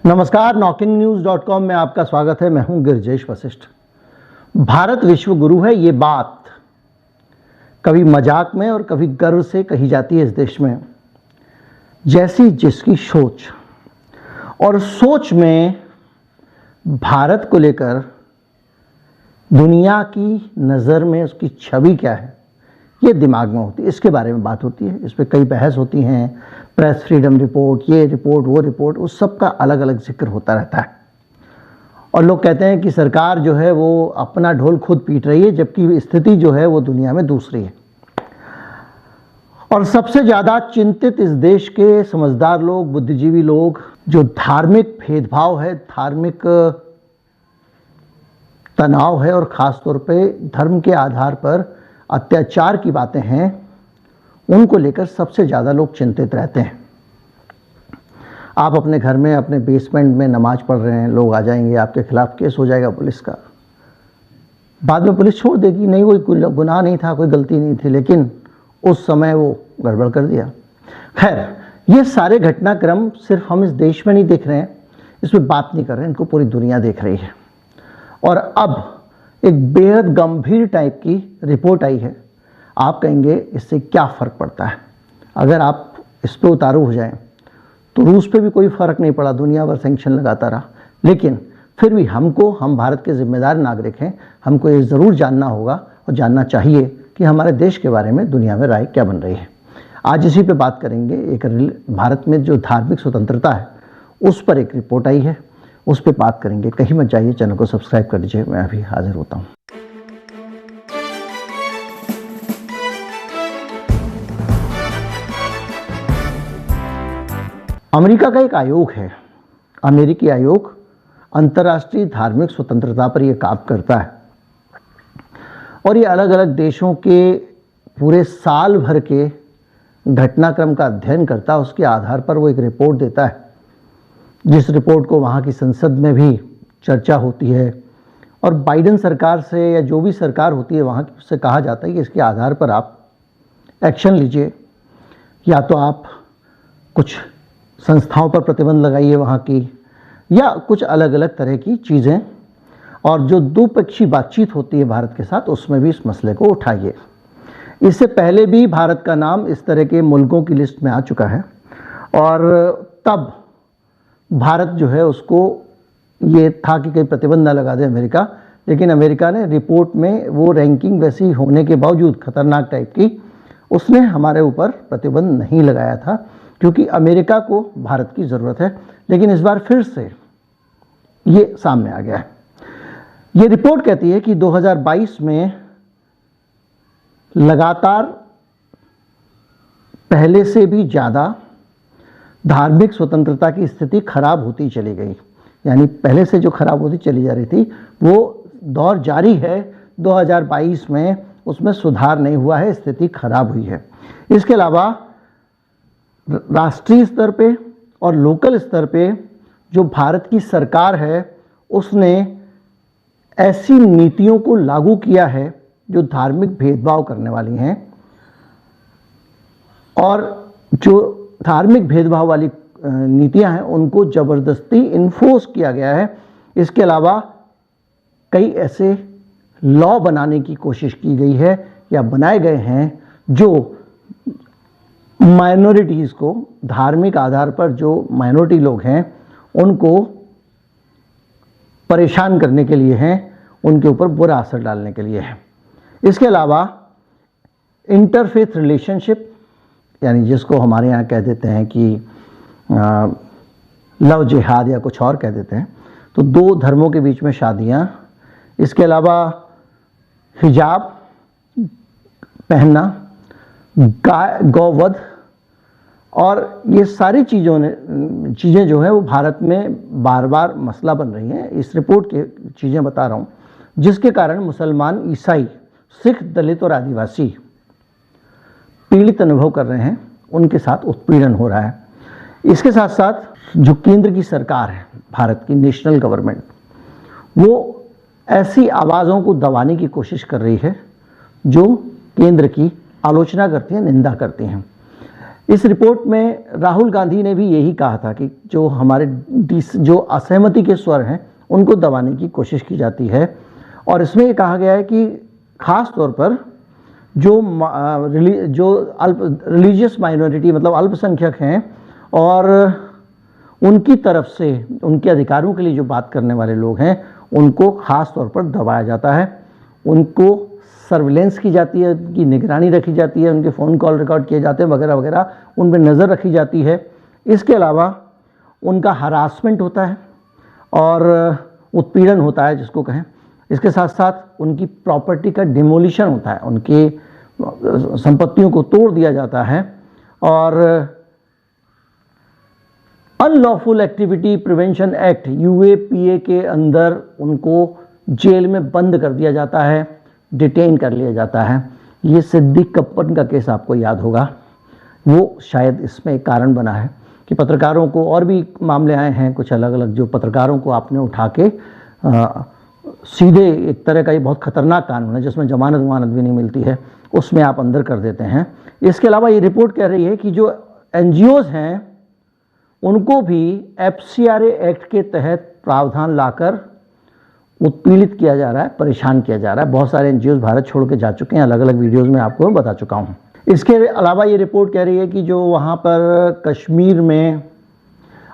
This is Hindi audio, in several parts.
नमस्कार, knockinnews.com में आपका स्वागत है। मैं हूं गिरजेश वशिष्ठ। भारत विश्व गुरु है, ये बात कभी मजाक में और कभी गर्व से कही जाती है इस देश में। जैसी जिसकी सोच, और सोच में भारत को लेकर दुनिया की नज़र में उसकी छवि क्या है, ये दिमाग में होती है। इसके बारे में बात होती है, इस पर कई बहस होती हैं। प्रेस फ्रीडम रिपोर्ट, ये रिपोर्ट, वो रिपोर्ट, उस सब का अलग अलग जिक्र होता रहता है। और लोग कहते हैं कि सरकार जो है वो अपना ढोल खुद पीट रही है, जबकि स्थिति जो है वो दुनिया में दूसरी है। और सबसे ज़्यादा चिंतित इस देश के समझदार लोग, बुद्धिजीवी लोग, जो धार्मिक भेदभाव है, धार्मिक तनाव है और ख़ास तौर पे धर्म के आधार पर अत्याचार की बातें हैं, उनको लेकर सबसे ज़्यादा लोग चिंतित रहते हैं। आप अपने घर में, अपने बेसमेंट में नमाज पढ़ रहे हैं, लोग आ जाएंगे, आपके खिलाफ केस हो जाएगा पुलिस का। बाद में पुलिस छोड़ देगी, नहीं कोई गुनाह नहीं था, कोई गलती नहीं थी, लेकिन उस समय वो गड़बड़ कर दिया। खैर, ये सारे घटनाक्रम सिर्फ हम इस देश में नहीं देख रहे हैं, इस पर बात नहीं कर रहे हैं, इनको पूरी दुनिया देख रही है। और अब एक बेहद गंभीर टाइप की रिपोर्ट आई है। आप कहेंगे इससे क्या फ़र्क पड़ता है? अगर आप इस पर उतारू हो जाएं तो रूस पे भी कोई फ़र्क नहीं पड़ा, दुनिया भर सैंक्शन लगाता रहा। लेकिन फिर भी हम भारत के जिम्मेदार नागरिक हैं, हमको ये ज़रूर जानना होगा और जानना चाहिए कि हमारे देश के बारे में दुनिया में राय क्या बन रही है। आज इसी पे बात करेंगे। एक भारत में जो धार्मिक स्वतंत्रता है उस पर एक रिपोर्ट आई है, उस पर बात करेंगे। कहीं मत जाइए, चैनल को सब्सक्राइब कर दीजिए। मैं अभी हाजिर होता हूँ। अमेरिका का एक आयोग है, अमेरिकी आयोग, अंतर्राष्ट्रीय धार्मिक स्वतंत्रता पर यह काम करता है। और ये अलग अलग देशों के पूरे साल भर के घटनाक्रम का अध्ययन करता है। उसके आधार पर वो एक रिपोर्ट देता है, जिस रिपोर्ट को वहाँ की संसद में भी चर्चा होती है। और बाइडेन सरकार से या जो भी सरकार होती है वहाँ की, उससे कहा जाता है कि इसके आधार पर आप एक्शन लीजिए, या तो आप कुछ संस्थाओं पर प्रतिबंध लगाइए वहाँ की, या कुछ अलग अलग तरह की चीज़ें। और जो द्विपक्षीय बातचीत होती है भारत के साथ, उसमें भी इस मसले को उठाइए। इससे पहले भी भारत का नाम इस तरह के मुल्कों की लिस्ट में आ चुका है, और तब भारत जो है उसको ये था कि कहीं प्रतिबंध न लगा दे अमेरिका। लेकिन अमेरिका ने रिपोर्ट में वो रैंकिंग वैसी होने के बावजूद, खतरनाक टाइप की, उसने हमारे ऊपर प्रतिबंध नहीं लगाया था, क्योंकि अमेरिका को भारत की ज़रूरत है। लेकिन इस बार फिर से ये सामने आ गया है। ये रिपोर्ट कहती है कि 2022 में लगातार पहले से भी ज़्यादा धार्मिक स्वतंत्रता की स्थिति खराब होती चली गई। यानी पहले से जो खराब होती चली जा रही थी वो दौर जारी है। 2022 में उसमें सुधार नहीं हुआ है, स्थिति खराब हुई है। इसके अलावा राष्ट्रीय स्तर पे और लोकल स्तर पे जो भारत की सरकार है, उसने ऐसी नीतियों को लागू किया है जो धार्मिक भेदभाव करने वाली हैं। और जो धार्मिक भेदभाव वाली नीतियां हैं उनको ज़बरदस्ती इन्फोर्स किया गया है। इसके अलावा कई ऐसे लॉ बनाने की कोशिश की गई है या बनाए गए हैं जो माइनॉरिटीज़ को, धार्मिक आधार पर जो माइनॉरिटी लोग हैं उनको परेशान करने के लिए हैं, उनके ऊपर बुरा असर डालने के लिए है। इसके अलावा इंटरफेथ रिलेशनशिप, यानी जिसको हमारे यहाँ कह देते हैं कि लव जिहाद या कुछ और कह देते हैं, तो दो धर्मों के बीच में शादियाँ। इसके अलावा हिजाब पहनना, गौवध, और ये सारी चीज़ें जो है वो भारत में बार बार मसला बन रही हैं। इस रिपोर्ट की चीज़ें बता रहा हूँ, जिसके कारण मुसलमान, ईसाई, सिख, दलित और आदिवासी पीड़ित अनुभव कर रहे हैं, उनके साथ उत्पीड़न हो रहा है। इसके साथ साथ जो केंद्र की सरकार है, भारत की नेशनल गवर्नमेंट, वो ऐसी आवाज़ों को दबाने की कोशिश कर रही है जो केंद्र की आलोचना करती हैं, निंदा करती हैं। इस रिपोर्ट में राहुल गांधी ने भी यही कहा था कि जो असहमति के स्वर हैं उनको दबाने की कोशिश की जाती है। और इसमें ये कहा गया है कि ख़ास तौर पर जो रिलीजियस माइनॉरिटी मतलब अल्पसंख्यक हैं और उनकी तरफ से उनके अधिकारों के लिए जो बात करने वाले लोग हैं उनको ख़ास तौर पर दबाया जाता है, उनको सर्विलेंस की जाती है, उनकी निगरानी रखी जाती है, उनके फ़ोन कॉल रिकॉर्ड किए जाते हैं वगैरह वगैरह, उन पर नज़र रखी जाती है। इसके अलावा उनका हरासमेंट होता है और उत्पीड़न होता है जिसको कहें। इसके साथ साथ उनकी प्रॉपर्टी का डिमोलिशन होता है, उनकी संपत्तियों को तोड़ दिया जाता है और unlawful activity prevention act UAPA के अंदर उनको जेल में बंद कर दिया जाता है, डिटेन कर लिया जाता है। ये सिद्दीक कप्पन का केस आपको याद होगा, वो शायद इसमें एक कारण बना है कि पत्रकारों को, और भी मामले आए हैं कुछ अलग अलग, जो पत्रकारों को आपने उठा के सीधे एक तरह का ये बहुत खतरनाक कानून है जिसमें जमानत वमानत भी नहीं मिलती है, उसमें आप अंदर कर देते हैं। इसके अलावा ये रिपोर्ट कह रही है कि जो NGOs हैं उनको भी FCRA एक्ट के तहत प्रावधान लाकर उत्पीड़ित किया जा रहा है, परेशान किया जा रहा है। बहुत सारे NGOs भारत छोड़ के जा चुके हैं, अलग अलग वीडियोज़ में आपको बता चुका हूँ। इसके अलावा ये रिपोर्ट कह रही है कि जो वहाँ पर कश्मीर में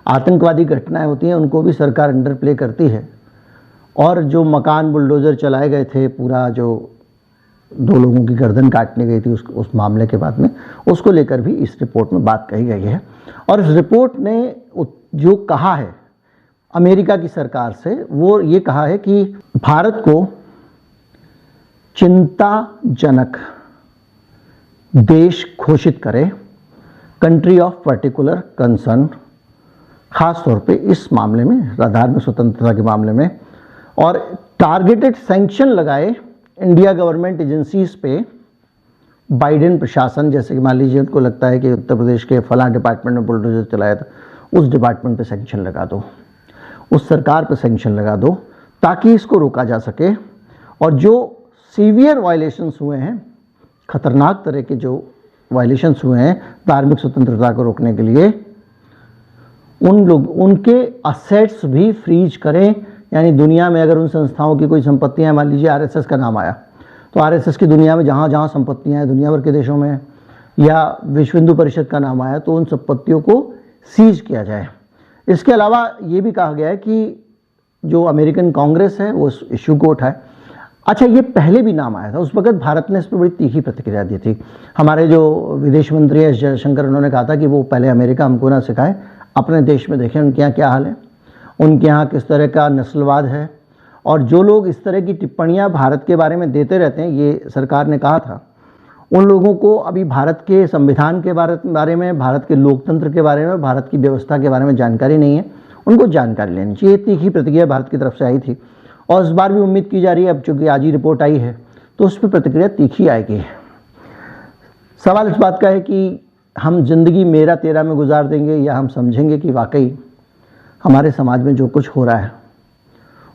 आतंकवादी घटनाएं होती हैं उनको भी सरकार अंडर प्ले करती है और जो मकान बुलडोज़र चलाए गए थे, पूरा जो 2 लोगों की गर्दन काटने गई थी उस मामले के बाद में, उसको लेकर भी इस रिपोर्ट में बात कही गई है। और इस रिपोर्ट ने जो कहा है अमेरिका की सरकार से, वो ये कहा है कि भारत को चिंताजनक देश घोषित करे, कंट्री ऑफ पर्टिकुलर कंसर्न, खास तौर पे इस मामले में, धार्मिक स्वतंत्रता के मामले में, और टारगेटेड सैंक्शन लगाए इंडिया गवर्नमेंट एजेंसीज पे। बाइडेन प्रशासन, जैसे कि मान लीजिए उनको लगता है कि उत्तर प्रदेश के फलां डिपार्टमेंट में बुलडोजर चलाया था, उस डिपार्टमेंट पे सैंक्शन लगा दो, उस सरकार पे सैंक्शन लगा दो, ताकि इसको रोका जा सके। और जो सीवियर वायलेशंस हुए हैं, खतरनाक तरह के जो वायलेशंस हुए हैं धार्मिक स्वतंत्रता को रोकने के लिए, उनके असेट्स भी फ्रीज करें। यानी दुनिया में अगर उन संस्थाओं की कोई संपत्तियां, मान लीजिए RSS का नाम आया, तो RSS की दुनिया में जहाँ जहाँ संपत्तियां हैं दुनिया भर के देशों में, या विश्व हिंदू परिषद का नाम आया, तो उन संपत्तियों को सीज किया जाए। इसके अलावा ये भी कहा गया है कि जो अमेरिकन कांग्रेस है वो इस इशू को उठाए। अच्छा, ये पहले भी नाम आया था, उस वक्त भारत ने इस पर बड़ी तीखी प्रतिक्रिया दी थी। हमारे जो विदेश मंत्री एस जयशंकर, उन्होंने कहा था कि वो पहले अमेरिका हमको ना सिखाए, अपने देश में देखें उनके यहाँ क्या हाल है, उनके यहाँ किस तरह का नस्लवाद है। और जो लोग इस तरह की टिप्पणियाँ भारत के बारे में देते रहते हैं, ये सरकार ने कहा था, उन लोगों को अभी भारत के संविधान के बारे में, भारत के लोकतंत्र के बारे में, भारत की व्यवस्था के बारे में जानकारी नहीं है, उनको जानकारी लेनी चाहिए। तीखी प्रतिक्रिया भारत की तरफ से आई थी और इस बार भी उम्मीद की जा रही है, अब चूँकि आज ही रिपोर्ट आई है तो उस पर प्रतिक्रिया तीखी आएगी। सवाल इस बात का है कि हम जिंदगी मेरा तेरा में गुजार देंगे या हम समझेंगे कि वाकई हमारे समाज में जो कुछ हो रहा है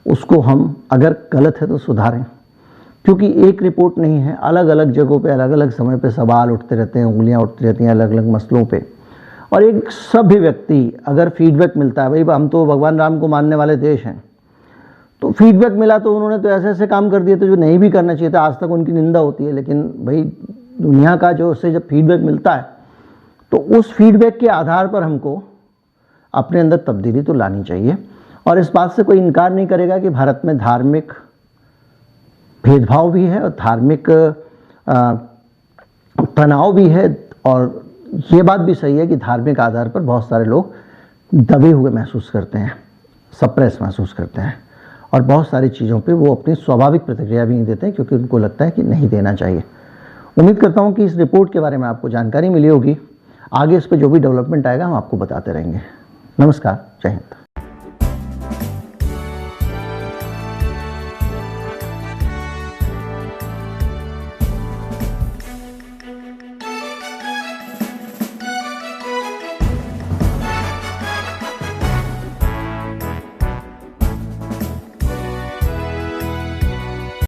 उसको हम अगर गलत है तो सुधारें। क्योंकि एक रिपोर्ट नहीं है, अलग अलग जगहों पे अलग अलग समय पे सवाल उठते रहते हैं, उंगलियां उठती रहती हैं अलग अलग मसलों पे। और एक सभ्य व्यक्ति अगर फीडबैक मिलता है, भाई हम तो भगवान राम को मानने वाले देश हैं, तो फीडबैक मिला तो उन्होंने तो ऐसे ऐसे काम कर दिए थे जो नहीं भी करना चाहिए था, आज तक उनकी निंदा होती है। लेकिन भाई दुनिया का जो उससे जब फीडबैक मिलता है तो उस फीडबैक के आधार पर हमको अपने अंदर तब्दीली तो लानी चाहिए। और इस बात से कोई इनकार नहीं करेगा कि भारत में धार्मिक भेदभाव भी है और धार्मिक तनाव भी है, और ये बात भी सही है कि धार्मिक आधार पर बहुत सारे लोग दबे हुए महसूस करते हैं, सप्रेस महसूस करते हैं, और बहुत सारी चीज़ों पे वो अपनी स्वाभाविक प्रतिक्रिया भी नहीं देते हैं क्योंकि उनको लगता है कि नहीं देना चाहिए। उम्मीद करता हूँ कि इस रिपोर्ट के बारे में आपको जानकारी मिली होगी। आगे इस पर जो भी डेवलपमेंट आएगा हम आपको बताते रहेंगे। नमस्कार, जय हिंद।